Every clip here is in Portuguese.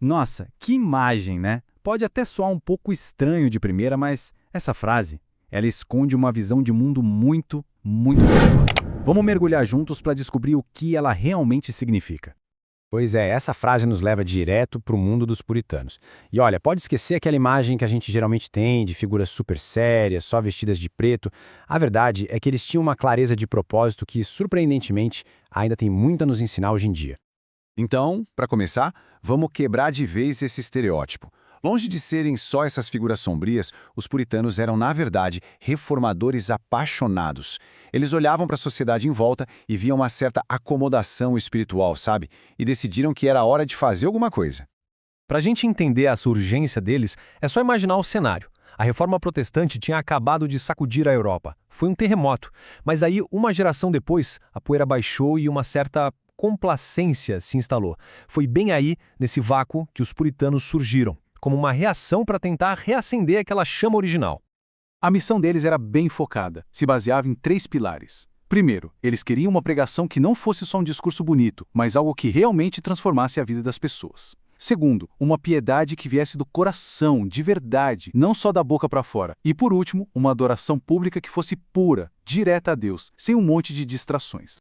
Nossa, que imagem, né? Pode até soar um pouco estranho de primeira, mas essa frase, ela esconde uma visão de mundo muito, muito poderosa. Vamos mergulhar juntos para descobrir o que ela realmente significa. Pois é, essa frase nos leva direto para o mundo dos puritanos. E olha, pode esquecer aquela imagem que a gente geralmente tem de figuras super sérias, só vestidas de preto. A verdade é que eles tinham uma clareza de propósito que, surpreendentemente, ainda tem muito a nos ensinar hoje em dia. Então, para começar, vamos quebrar de vez esse estereótipo. Longe de serem só essas figuras sombrias, os puritanos eram, na verdade, reformadores apaixonados. Eles olhavam para a sociedade em volta e viam uma certa acomodação espiritual, sabe? E decidiram que era hora de fazer alguma coisa. Para a gente entender essa urgência deles, é só imaginar o cenário. A reforma protestante tinha acabado de sacudir a Europa. Foi um terremoto. Mas aí, uma geração depois, a poeira baixou e uma certa complacência se instalou. Foi bem aí, nesse vácuo, que os puritanos surgiram, como uma reação para tentar reacender aquela chama original. A missão deles era bem focada, se baseava em 3 pilares. Primeiro, eles queriam uma pregação que não fosse só um discurso bonito, mas algo que realmente transformasse a vida das pessoas. Segundo, uma piedade que viesse do coração, de verdade, não só da boca para fora. E por último, uma adoração pública que fosse pura, direta a Deus, sem um monte de distrações.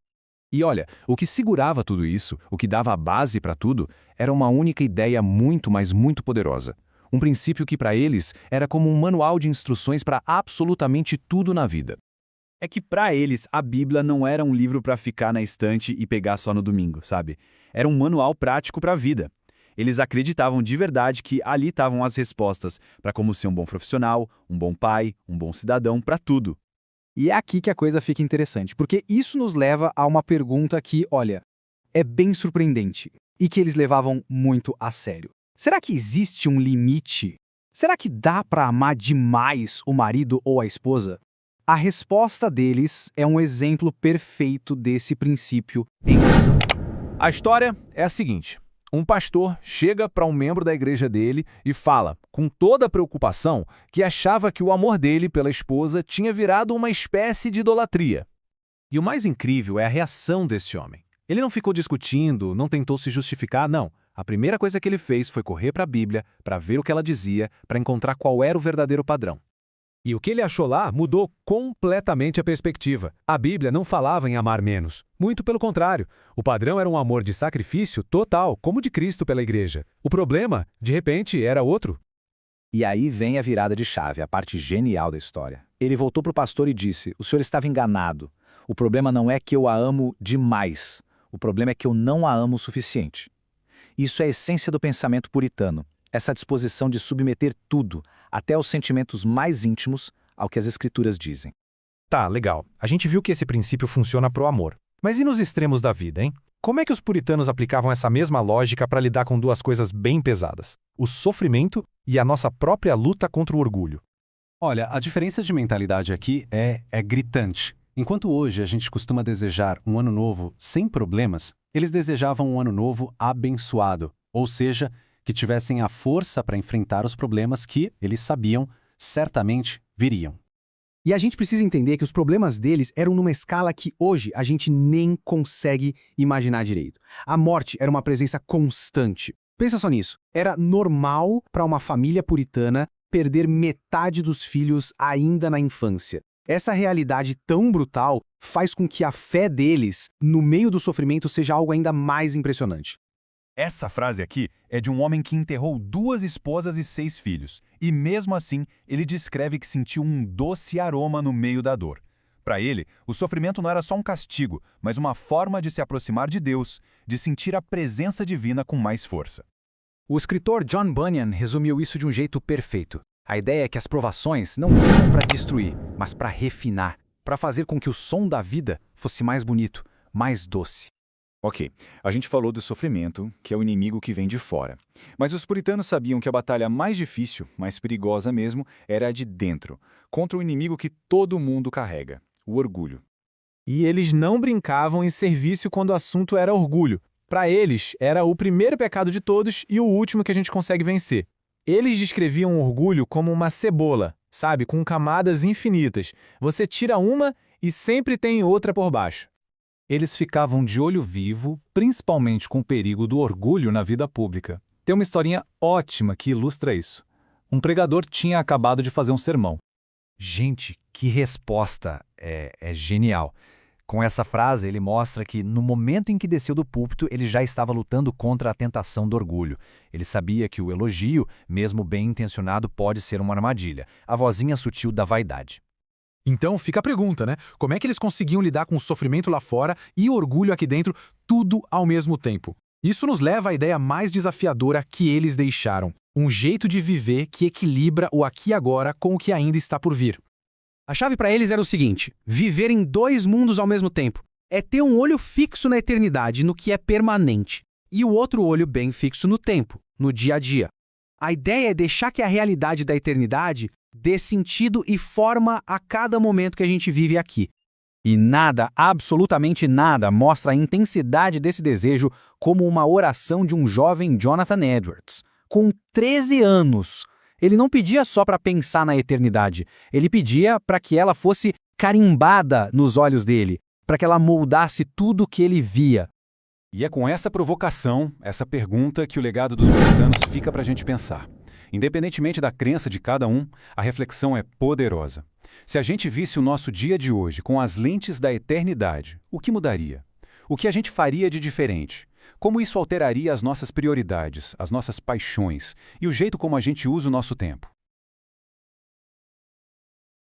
E olha, o que segurava tudo isso, o que dava a base para tudo, era uma única ideia muito, mas muito poderosa. Um princípio que para eles era como um manual de instruções para absolutamente tudo na vida. É que para eles a Bíblia não era um livro para ficar na estante e pegar só no domingo, sabe? Era um manual prático para a vida. Eles acreditavam de verdade que ali estavam as respostas para como ser um bom profissional, um bom pai, um bom cidadão, para tudo. E é aqui que a coisa fica interessante, porque isso nos leva a uma pergunta que, olha, é bem surpreendente e que eles levavam muito a sério. Será que existe um limite? Será que dá para amar demais o marido ou a esposa? A resposta deles é um exemplo perfeito desse princípio em ação. A história é a seguinte. Um pastor chega para um membro da igreja dele e fala, com toda a preocupação, que achava que o amor dele pela esposa tinha virado uma espécie de idolatria. E o mais incrível é a reação desse homem. Ele não ficou discutindo, não tentou se justificar, não. A primeira coisa que ele fez foi correr para a Bíblia, para ver o que ela dizia, para encontrar qual era o verdadeiro padrão. E o que ele achou lá mudou completamente a perspectiva. A Bíblia não falava em amar menos. Muito pelo contrário. O padrão era um amor de sacrifício total, como o de Cristo pela igreja. O problema, de repente, era outro. E aí vem a virada de chave, a parte genial da história. Ele voltou para o pastor e disse, o senhor estava enganado. O problema não é que eu a amo demais. O problema é que eu não a amo o suficiente. Isso é a essência do pensamento puritano. Essa disposição de submeter tudo, até os sentimentos mais íntimos, ao que as escrituras dizem. Tá, legal. A gente viu que esse princípio funciona pro amor. Mas e nos extremos da vida, hein? Como é que os puritanos aplicavam essa mesma lógica para lidar com duas coisas bem pesadas? O sofrimento e a nossa própria luta contra o orgulho. Olha, a diferença de mentalidade aqui é gritante. Enquanto hoje a gente costuma desejar um ano novo sem problemas, eles desejavam um ano novo abençoado, ou seja, que tivessem a força para enfrentar os problemas que, eles sabiam, certamente viriam. E a gente precisa entender que os problemas deles eram numa escala que hoje a gente nem consegue imaginar direito. A morte era uma presença constante. Pensa só nisso. Era normal para uma família puritana perder metade dos filhos ainda na infância. Essa realidade tão brutal faz com que a fé deles, no meio do sofrimento, seja algo ainda mais impressionante. Essa frase aqui é de um homem que enterrou 2 esposas e 6 filhos. E mesmo assim, ele descreve que sentiu um doce aroma no meio da dor. Para ele, o sofrimento não era só um castigo, mas uma forma de se aproximar de Deus, de sentir a presença divina com mais força. O escritor John Bunyan resumiu isso de um jeito perfeito. A ideia é que as provações não vinham para destruir, mas para refinar, para fazer com que o som da vida fosse mais bonito, mais doce. Ok, a gente falou do sofrimento, que é o inimigo que vem de fora. Mas os puritanos sabiam que a batalha mais difícil, mais perigosa mesmo, era a de dentro, contra o inimigo que todo mundo carrega, o orgulho. E eles não brincavam em serviço quando o assunto era orgulho. Para eles, era o primeiro pecado de todos e o último que a gente consegue vencer. Eles descreviam o orgulho como uma cebola, sabe, com camadas infinitas. Você tira uma e sempre tem outra por baixo. Eles ficavam de olho vivo, principalmente com o perigo do orgulho na vida pública. Tem uma historinha ótima que ilustra isso. Um pregador tinha acabado de fazer um sermão. Gente, que resposta! É genial. Com essa frase, ele mostra que, no momento em que desceu do púlpito, ele já estava lutando contra a tentação do orgulho. Ele sabia que o elogio, mesmo bem intencionado, pode ser uma armadilha, a vozinha sutil da vaidade. Então fica a pergunta, né? Como é que eles conseguiam lidar com o sofrimento lá fora e o orgulho aqui dentro, tudo ao mesmo tempo? Isso nos leva à ideia mais desafiadora que eles deixaram. Um jeito de viver que equilibra o aqui e agora com o que ainda está por vir. A chave para eles era o seguinte: viver em dois mundos ao mesmo tempo. É ter um olho fixo na eternidade, no que é permanente, e o outro olho bem fixo no tempo, no dia a dia. A ideia é deixar que a realidade da eternidade dê sentido e forma a cada momento que a gente vive aqui. E nada, absolutamente nada, mostra a intensidade desse desejo como uma oração de um jovem Jonathan Edwards. Com 13 anos, ele não pedia só para pensar na eternidade, ele pedia para que ela fosse carimbada nos olhos dele, para que ela moldasse tudo o que ele via. E é com essa provocação, essa pergunta, que o legado dos puritanos fica para a gente pensar. Independentemente da crença de cada um, a reflexão é poderosa. Se a gente visse o nosso dia de hoje com as lentes da eternidade, o que mudaria? O que a gente faria de diferente? Como isso alteraria as nossas prioridades, as nossas paixões e o jeito como a gente usa o nosso tempo?